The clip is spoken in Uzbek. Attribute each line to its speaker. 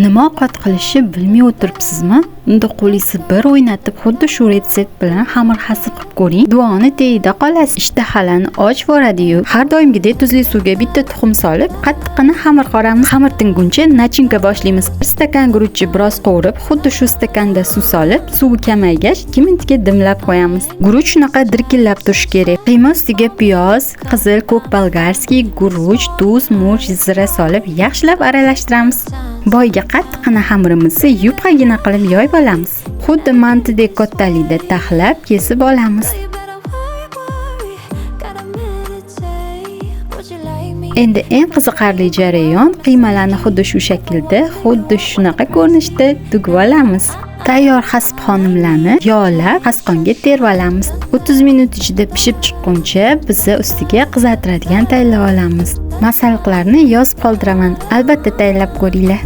Speaker 1: Nima ovqat qilishni bilmay o'tiribsizmi? Unda qo'lingizni bir o'ynatib, xuddi shu retsept bilan xamir hasib qilib ko'ring. Duoni tagida qolasiz. Ishtahalarni ochvoradi-yu. Har doimgidek tuzli suvga bitta tuxum solib, qattiqqina xamir qoramiz. Xamir tinguncha nachinka boshlaymiz. 1 stakan guruchni biroz qovurib, xuddi shu stakanda suv solib, suvi kamaygach 2 minutga dimlab qo'yamiz. Guruch shunaqa dirkillab turishi kerak. Qiyma ustiga piyoz, qizil, ko'k bolgarskiy, guruch, tuz, murch, zira solib yaxshilab aralashtiramiz. Boyga qattiqqina xamirimizni yupqagina qilib yoyib olamiz. Xuddi mantidek kattalikda taxlab kesib olamiz. Endi eng qiziqarli jarayon qiymalarni xuddi shu shaklda, xuddi shunaqa ko'rinishda tugib olamiz. Tayyor hasib xonimlarni yog'lab, qasqonga terib olamiz. 30 minut ichida pishib chiqquncha biz ustiga qizartiradigan tayyorlab olamiz. Masalliqlarni yozib qoldiraman. Albatta tayyorlab ko'ringlar.